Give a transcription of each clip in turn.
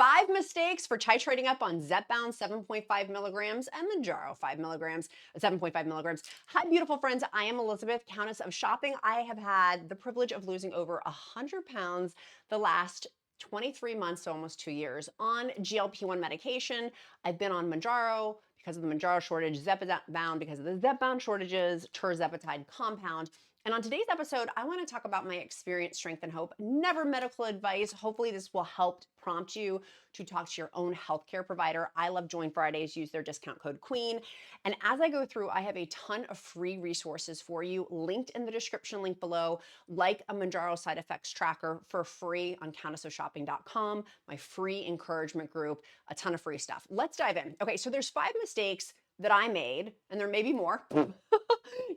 5 mistakes for titrating up on ZEPBOUND 7.5 milligrams and Mounjaro 5 milligrams, 7.5 milligrams. Hi, beautiful friends. I am Elizabeth, Countess of Shopping. I have had the privilege of losing over 100 pounds the last 23 months, so almost 2 years, on GLP-1 medication. I've been on Mounjaro because of the Mounjaro shortage, ZEPBOUND because of the ZEPBOUND shortages, TIRZEPATIDE compound. And on today's episode, I want to talk about my experience, strength, and hope. Never medical advice. Hopefully this will help prompt you to talk to your own healthcare provider. I love Join Fridays. Use their discount code QUEEN. And as I go through, I have a ton of free resources for you linked in the description link below, like a Mounjaro side effects tracker for free on countessofshopping.com, my free encouragement group, a ton of free stuff. Let's dive in. Okay, so there's 5 mistakes that I made, and there may be more.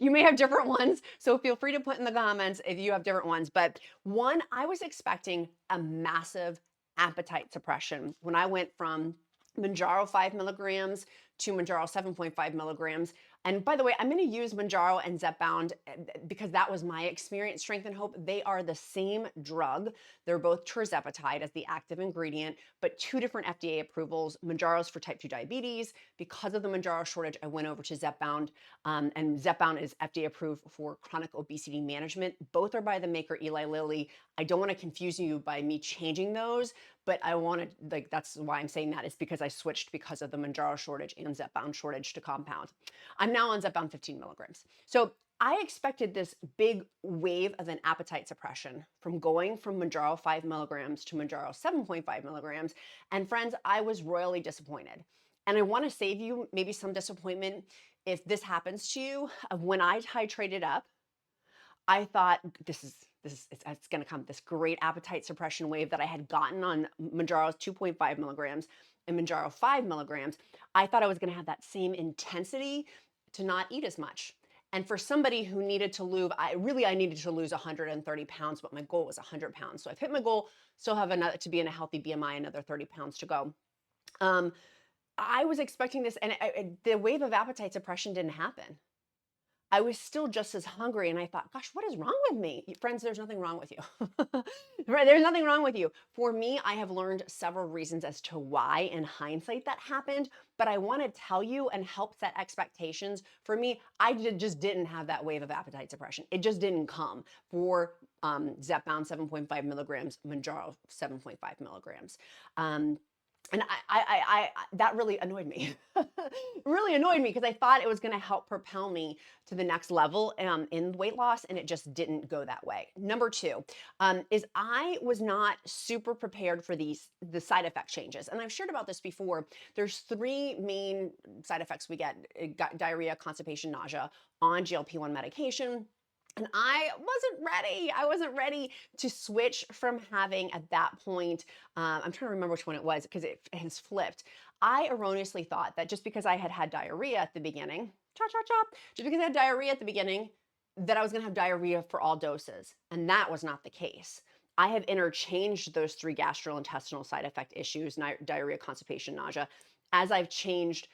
You may have different ones, so feel free to put in the comments if you have different ones. But one, I was expecting a massive appetite suppression when I went from Mounjaro 5 milligrams to Mounjaro 7.5 milligrams. And by the way, I'm going to use Mounjaro and ZEPBOUND because that was my experience, strength and hope. They are the same drug. They're both tirzepatide as the active ingredient, but 2 different FDA approvals. Mounjaro's for type 2 diabetes. Because of the Mounjaro shortage, I went over to ZEPBOUND, and ZEPBOUND is FDA approved for chronic obesity management. Both are by the maker Eli Lilly. I don't want to confuse you by me changing those, but I want to, that's why I'm saying that is because I switched because of the Mounjaro shortage and ZEPBOUND shortage to compound. I'm now on ZEPBOUND 15 milligrams. So I expected this big wave of an appetite suppression from going from Mounjaro 5 milligrams to Mounjaro 7.5 milligrams. And friends, I was royally disappointed. And I want to save you maybe some disappointment if this happens to you. When I titrated up, I thought it's going to come, this great appetite suppression wave that I had gotten on Mounjaro's 2.5 milligrams and Mounjaro 5 milligrams. I thought I was going to have that same intensity to not eat as much. And for somebody who needed to lose, I needed to lose 130 pounds, but my goal was 100 pounds. So I've hit my goal, still have another, to be in a healthy BMI, another 30 pounds to go. I was expecting this, and the wave of appetite suppression didn't happen. I was still just as hungry, and I thought, gosh, what is wrong with me? Friends, there's nothing wrong with you. Right? There's nothing wrong with you. For me, I have learned several reasons as to why in hindsight that happened, but I want to tell you and help set expectations. For me, I just didn't have that wave of appetite suppression. It just didn't come for ZEPBOUND 7.5 milligrams, Mounjaro 7.5 milligrams. And that really annoyed me. Really annoyed me because I thought it was going to help propel me to the next level in weight loss, and it just didn't go that way. Number 2 is I was not super prepared for the side effect changes. And I've shared about this before. There's 3 main side effects we get: diarrhea, constipation, nausea on GLP-1 medication. And I wasn't ready. I wasn't ready to switch from having at that point, I'm trying to remember which one it was because it has flipped. I erroneously thought that just because I had had diarrhea at the beginning, just because I had diarrhea at the beginning, that I was gonna have diarrhea for all doses. And that was not the case. I have interchanged those 3 gastrointestinal side effect issues, diarrhea, constipation, nausea, as I've changed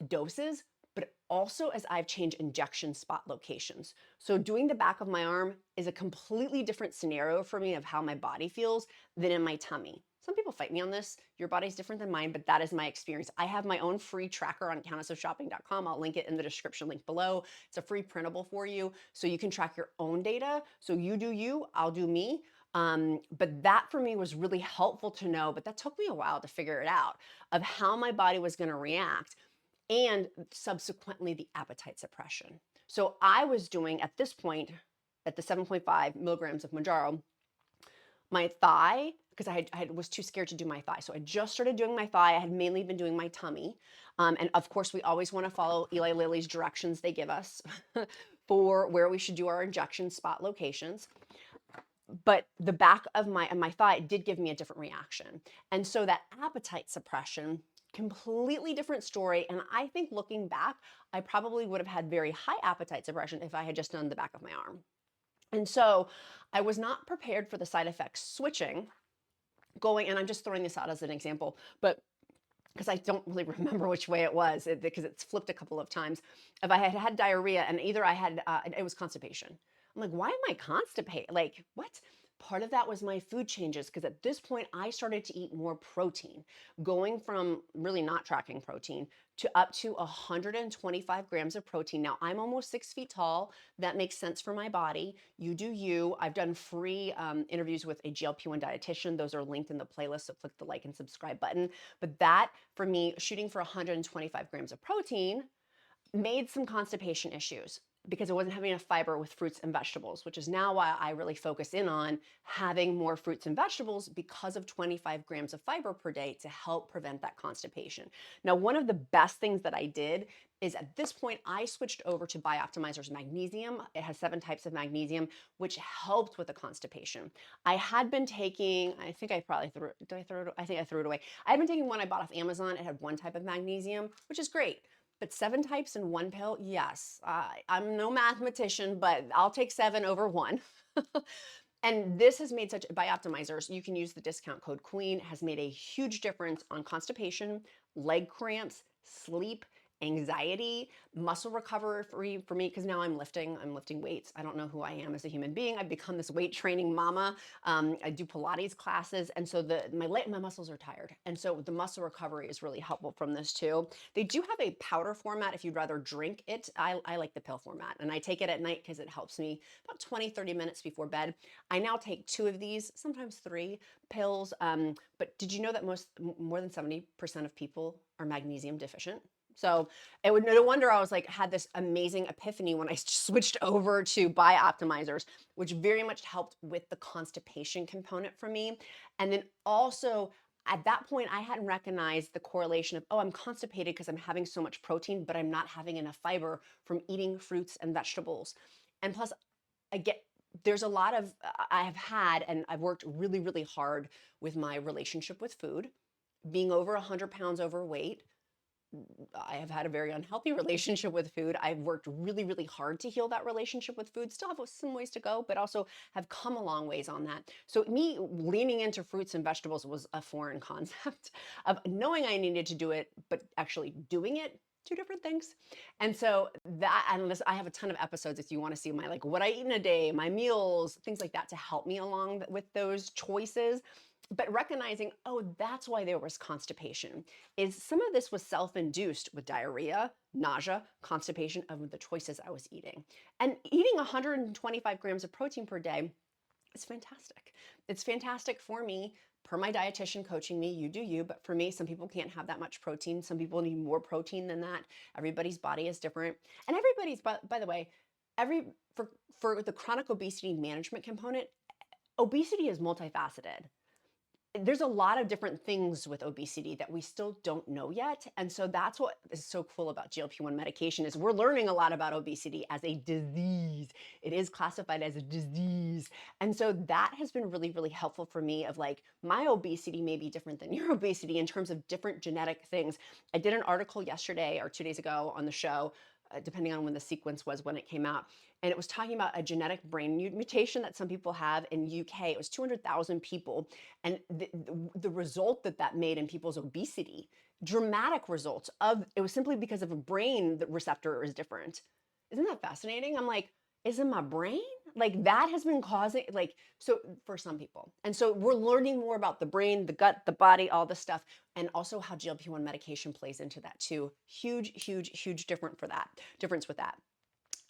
doses, but also as I've changed injection spot locations. So doing the back of my arm is a completely different scenario for me of how my body feels than in my tummy. Some people fight me on this. Your body's different than mine, but that is my experience. I have my own free tracker on countessofshopping.com. I'll link it in the description link below. It's a free printable for you, so you can track your own data. So you do you, I'll do me. But that for me was really helpful to know, but that took me a while to figure it out, of how my body was gonna react, and subsequently the appetite suppression. So I was doing, at this point, at the 7.5 milligrams of Mounjaro, my thigh, because I was too scared to do my thigh. So I just started doing my thigh. I had mainly been doing my tummy. And of course, we always want to follow Eli Lilly's directions they give us for where we should do our injection spot locations. But the back of my thigh did give me a different reaction. And so that appetite suppression, completely different story. And I think looking back, I probably would have had very high appetite suppression if I had just done the back of my arm. And so I was not prepared for the side effects switching, and I'm just throwing this out as an example, but because I don't really remember which way it was, because it's flipped a couple of times. If I had had diarrhea and either I had, it was constipation. I'm like, why am I constipated? Like, what? Part of that was my food changes because at this point I started to eat more protein, going from really not tracking protein to up to 125 grams of protein. Now I'm almost 6 feet tall. That makes sense for my body. You do you. I've done free interviews with a GLP-1 dietitian. Those are linked in the playlist, so click the like and subscribe button. But that, for me, shooting for 125 grams of protein made some constipation issues because I wasn't having enough fiber with fruits and vegetables, which is now why I really focus in on having more fruits and vegetables because of 25 grams of fiber per day to help prevent that constipation. Now, one of the best things that I did is at this point, I switched over to Bioptimizer's magnesium. It has 7 types of magnesium, which helped with the constipation. I had been taking, I think I probably threw it, did I throw it? I think I threw it away. I had been taking one I bought off Amazon. It had 1 type of magnesium, which is great. But 7 types in 1 pill, yes. I'm no mathematician, but I'll take 7 over 1. And this has made such, by Optimizers, you can use the discount code QUEEN, has made a huge difference on constipation, leg cramps, sleep, anxiety, muscle recovery for me, because now I'm lifting weights. I don't know who I am as a human being. I've become this weight training mama. I do Pilates classes, and so my muscles are tired. And so the muscle recovery is really helpful from this too. They do have a powder format if you'd rather drink it. I like the pill format, and I take it at night because it helps me about 20-30 minutes before bed. I now take 2 of these, sometimes 3 pills. But did you know that more than 70% of people are magnesium deficient? So no wonder I was like, had this amazing epiphany when I switched over to Bioptimizers, which very much helped with the constipation component for me. And then also at that point, I hadn't recognized the correlation of, oh, I'm constipated because I'm having so much protein, but I'm not having enough fiber from eating fruits and vegetables. And plus, I get, there's a lot of, I have had, and I've worked really, really hard with my relationship with food, being over 100 pounds overweight. I have had a very unhealthy relationship with food. I've worked really, really hard to heal that relationship with food. Still have some ways to go, but also have come a long ways on that. So me leaning into fruits and vegetables was a foreign concept of knowing I needed to do it, but actually doing it, 2 different things. And so I have a ton of episodes if you want to see my like what I eat in a day, my meals, things like that to help me along with those choices. But recognizing, oh, that's why there was constipation, is some of this was self-induced with diarrhea, nausea, constipation of the choices I was eating. And eating 125 grams of protein per day is fantastic. It's fantastic for me, per my dietitian coaching me, you do you, but for me, some people can't have that much protein. Some people need more protein than that. Everybody's body is different. And everybody's, by the way, for the chronic obesity management component, obesity is multifaceted. There's a lot of different things with obesity that we still don't know yet. And so that's what is so cool about GLP-1 medication is we're learning a lot about obesity as a disease. It is classified as a disease. And so that has been really, really helpful for me of like, my obesity may be different than your obesity in terms of different genetic things. I did an article yesterday or 2 days ago on the show, depending on when the sequence was when it came out. And it was talking about a genetic brain mutation that some people have in UK. It was 200,000 people. And the result that made in people's obesity, dramatic results of, it was simply because of a brain that receptor is different. Isn't that fascinating? I'm like, is it my brain? Like that has been causing, like, so for some people. And so we're learning more about the brain, the gut, the body, all this stuff, and also how GLP-1 medication plays into that too. Huge, huge, huge difference with that.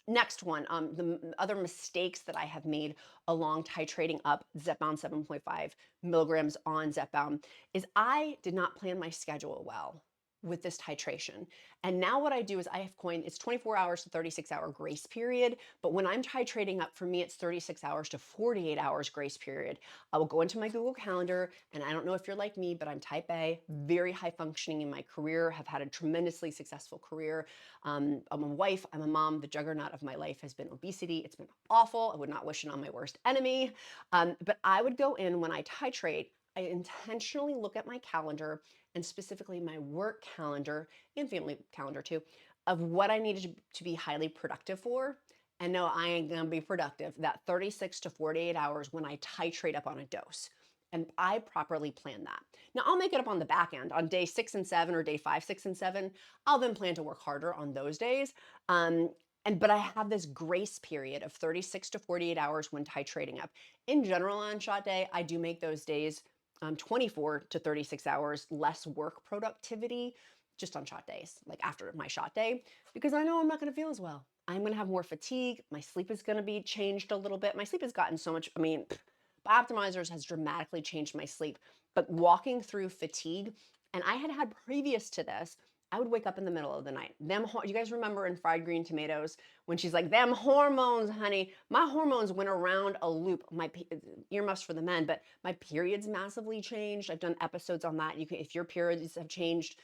Next one, the other mistakes that I have made along titrating up ZEPBOUND 7.5 milligrams on ZEPBOUND is I did not plan my schedule well with this titration. And now what I do is I have coined, it's 24 hours to 36-hour grace period. But when I'm titrating up, for me, it's 36 hours to 48 hours grace period. I will go into my Google Calendar, and I don't know if you're like me, but I'm type A, very high functioning in my career, have had a tremendously successful career. I'm a wife, I'm a mom. The juggernaut of my life has been obesity. It's been awful. I would not wish it on my worst enemy. But I would go in when I titrate, I intentionally look at my calendar and specifically my work calendar and family calendar too, of what I needed to be highly productive for. And no, I ain't gonna be productive. That 36 to 48 hours when I titrate up on a dose. And I properly plan that. Now I'll make it up on the back end on day 6 and 7 or day 5, 6, and 7. I'll then plan to work harder on those days. But I have this grace period of 36 to 48 hours when titrating up. In general, on shot day, I do make those days 24 to 36 hours less work productivity just on shot days, like after my shot day, because I know I'm not going to feel as well. I'm going to have more fatigue. My sleep is going to be changed a little bit. My sleep has gotten so much, I mean, Bioptimizers has dramatically changed my sleep, but walking through fatigue, and I had had previous to this, I would wake up in the middle of the night. You guys remember in Fried Green Tomatoes when she's like, them hormones, honey. My hormones went around a loop. Earmuffs for the men, but my periods massively changed. I've done episodes on that. If your periods have changed,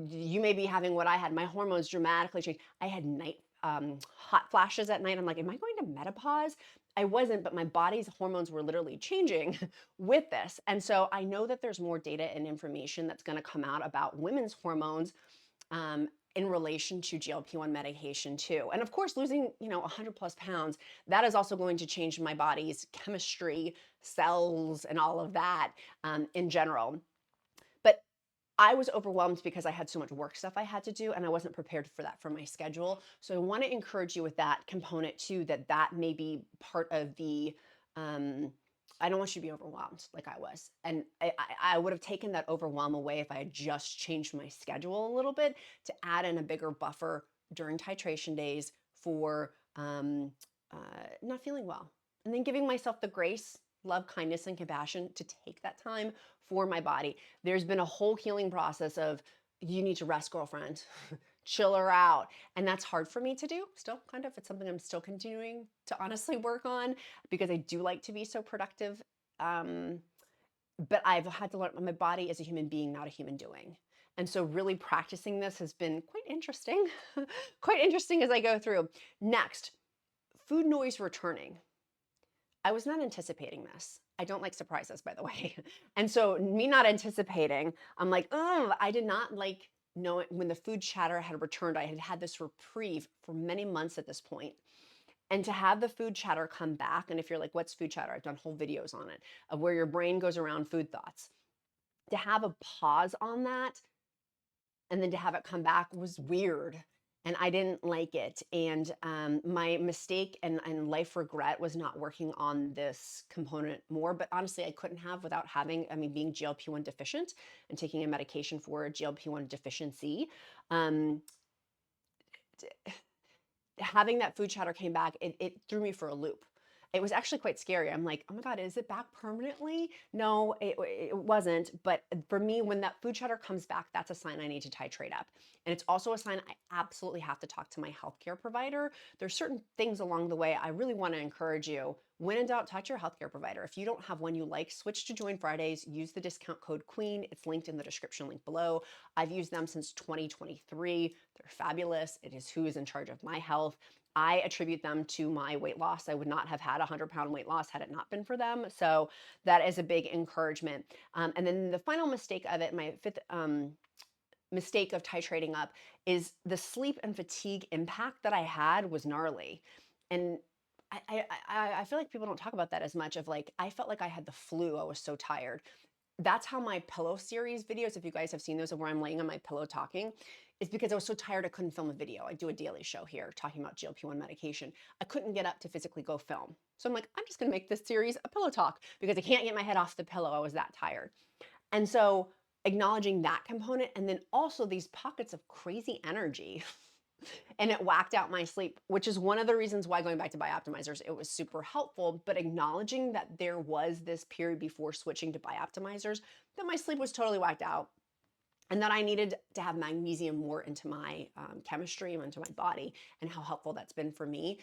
you may be having what I had. My hormones dramatically changed. I had night hot flashes at night. I'm like, am I going to menopause? I wasn't, but my body's hormones were literally changing with this. And so I know that there's more data and information that's going to come out about women's hormones in relation to GLP-1 medication too. And of course, losing, 100 plus pounds, that is also going to change my body's chemistry, cells, and all of that in general. But I was overwhelmed because I had so much work stuff I had to do and I wasn't prepared for that for my schedule. So I want to encourage you with that component too, that may be part of the, I don't want you to be overwhelmed like I was. And I would have taken that overwhelm away if I had just changed my schedule a little bit to add in a bigger buffer during titration days for not feeling well. And then giving myself the grace, love, kindness, and compassion to take that time for my body. There's been a whole healing process of you need to rest, girlfriend, chill her out. And that's hard for me to do still, kind of. It's something I'm still continuing to honestly work on because I do like to be so productive. But I've had to learn my body is a human being, not a human doing. And so really practicing this has been quite interesting, quite interesting as I go through. Next, food noise returning. I was not anticipating this. I don't like surprises, by the way. And so me not anticipating, I'm like, oh, I did not like know when the food chatter had returned. I had had this reprieve for many months at this point. And to have the food chatter come back, and if you're like, what's food chatter? I've done whole videos on it of where your brain goes around food thoughts. To have a pause on that and then to have it come back was weird. And I didn't like it. And my mistake and life regret was not working on this component more. But honestly, I couldn't have without being GLP-1 deficient and taking a medication for GLP-1 deficiency. Having that food chatter came back, it threw me for a loop. It was actually quite scary. I'm like, oh my God, is it back permanently? No, it wasn't. But for me, when that food chatter comes back, that's a sign I need to titrate up. And it's also a sign I absolutely have to talk to my healthcare provider. There's certain things along the way I really want to encourage you. When in doubt, talk to your healthcare provider. If you don't have one you like, switch to Join Fridays. Use the discount code QUEEN. It's linked in the description link below. I've used them since 2023. They're fabulous. It is who is in charge of my health. I attribute them to my weight loss. I would not have had a 100-pound weight loss had it not been for them. So that is a big encouragement. And then the final mistake of it, my fifth mistake of titrating up, is the sleep and fatigue impact that I had was gnarly. And I feel like people don't talk about that as much of like, I felt like I had the flu. I was so tired. That's how my pillow series videos, if you guys have seen those of where I'm laying on my pillow talking, is because I was so tired I couldn't film a video. I do a daily show here talking about GLP-1 medication. I couldn't get up to physically go film. So I'm like, I'm just gonna make this series a pillow talk because I can't get my head off the pillow. I was that tired. And so acknowledging that component and then also these pockets of crazy energy and it whacked out my sleep, which is one of the reasons why going back to Bioptimizers, it was super helpful. But acknowledging that there was this period before switching to Bioptimizers that my sleep was totally whacked out and that I needed to have magnesium more into my chemistry and into my body and how helpful that's been for me.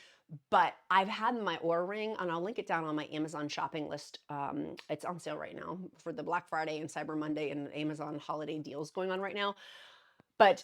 But I've had my Oura Ring, and I'll link it down on my Amazon shopping list. It's on sale right now for the Black Friday and Cyber Monday and Amazon holiday deals going on right now. But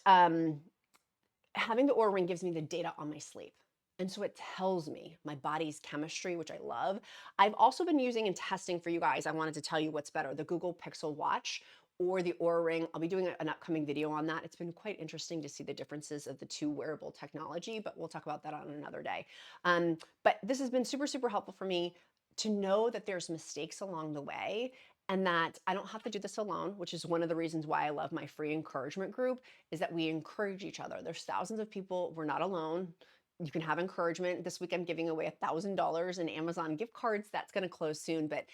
having the Oura Ring gives me the data on my sleep. And so it tells me my body's chemistry, which I love. I've also been using and testing for you guys. I wanted to tell you what's better, the Google Pixel Watch or the Oura Ring. I'll be doing an upcoming video on that. It's been quite interesting to see the differences of the two wearable technology, but we'll talk about that on another day. But this has been super, super helpful for me to know that there's mistakes along the way and that I don't have to do this alone, which is one of the reasons why I love my free encouragement group, is that we encourage each other. There's thousands of people. We're not alone. You can have encouragement. This week I'm giving away $1,000 in Amazon gift cards. That's going to close soon, but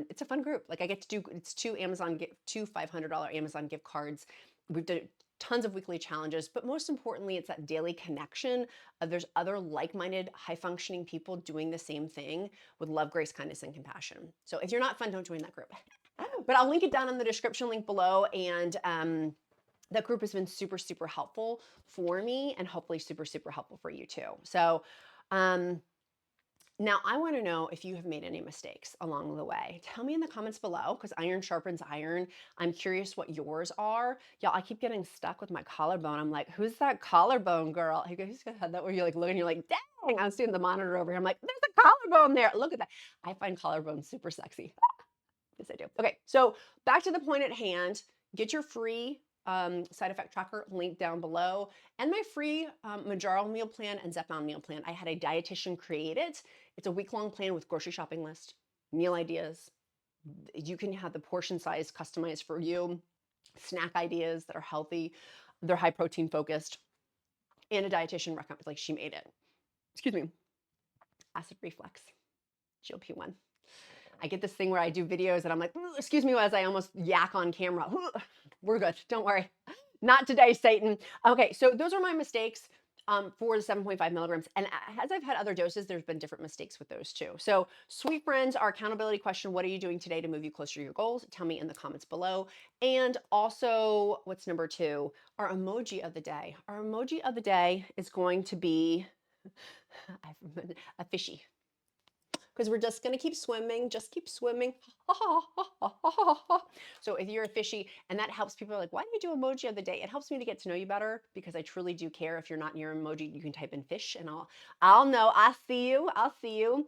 it's a fun group. Like I get to do, it's two $500 Amazon gift cards. We've done tons of weekly challenges, but most importantly, it's that daily connection of there's other like-minded, high-functioning people doing the same thing with love, grace, kindness, and compassion. So if you're not fun, don't join that group. But I'll link it down in the description link below, and that group has been super, super helpful for me and hopefully super, super helpful for you too. So now I want to know if you have made any mistakes along the way. Tell me in the comments below, because iron sharpens iron. I'm curious what yours are. Y'all, I keep getting stuck with my collarbone. I'm like, who's that collarbone girl? You guys had that where you're like looking, you're like, dang, I'm seeing the monitor over here. I'm like, there's a collarbone there. Look at that. I find collarbones super sexy. Yes, I do. Okay, so back to the point at hand. Get your free side effect tracker link down below, and my free Mounjaro meal plan and ZEPBOUND meal plan. I had a dietitian create it. It's a week-long plan with grocery shopping list, meal ideas. You can have the portion size customized for you, snack ideas that are healthy, they're high protein focused, and a dietitian recommends, like she made it. Excuse me. Acid reflux, GLP-1. I get this thing where I do videos and I'm like, excuse me, as I almost yak on camera. We're good. Don't worry. Not today, Satan. Okay, so those are my mistakes for the 7.5 milligrams. And as I've had other doses, there's been different mistakes with those too. So sweet friends, our accountability question, what are you doing today to move you closer to your goals? Tell me in the comments below. And also, what's number 2? Our emoji of the day. Our emoji of the day is going to be a fishy. Because we're just going to keep swimming, just keep swimming. So if you're a fishy, and that helps people like, why do you do emoji of the day? It helps me to get to know you better because I truly do care. If you're not near emoji, you can type in fish and I'll know. I'll see you. I'll see you.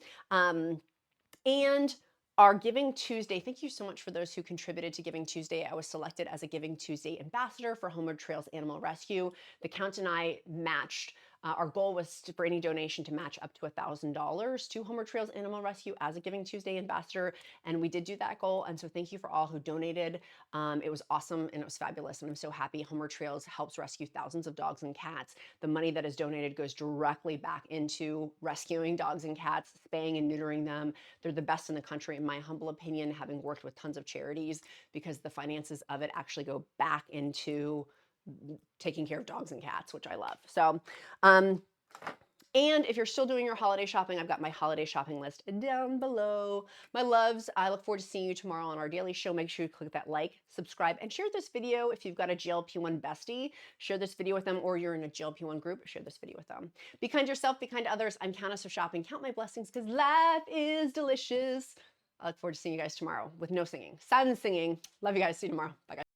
And our Giving Tuesday, thank you so much for those who contributed to Giving Tuesday. I was selected as a Giving Tuesday ambassador for Homeward Trails Animal Rescue. The Count and I matched. Our goal was for any donation to match up to $1,000 to Homeward Trails Animal Rescue as a Giving Tuesday ambassador, and we did do that goal. And so thank you for all who donated. It was awesome and it was fabulous, and I'm so happy. Homeward Trails helps rescue thousands of dogs and cats. The money that is donated goes directly back into rescuing dogs and cats, spaying and neutering them. They're the best in the country, in my humble opinion, having worked with tons of charities, because the finances of it actually go back into taking care of dogs and cats, which I love. So, and if you're still doing your holiday shopping, I've got my holiday shopping list down below. My loves, I look forward to seeing you tomorrow on our daily show. Make sure you click that like, subscribe, and share this video. If you've got a GLP-1 bestie, share this video with them, or you're in a GLP-1 group, share this video with them. Be kind to yourself, be kind to others. I'm Countess of Shopping. Count my blessings because life is delicious. I look forward to seeing you guys tomorrow with no singing. Silent singing. Love you guys. See you tomorrow. Bye, guys.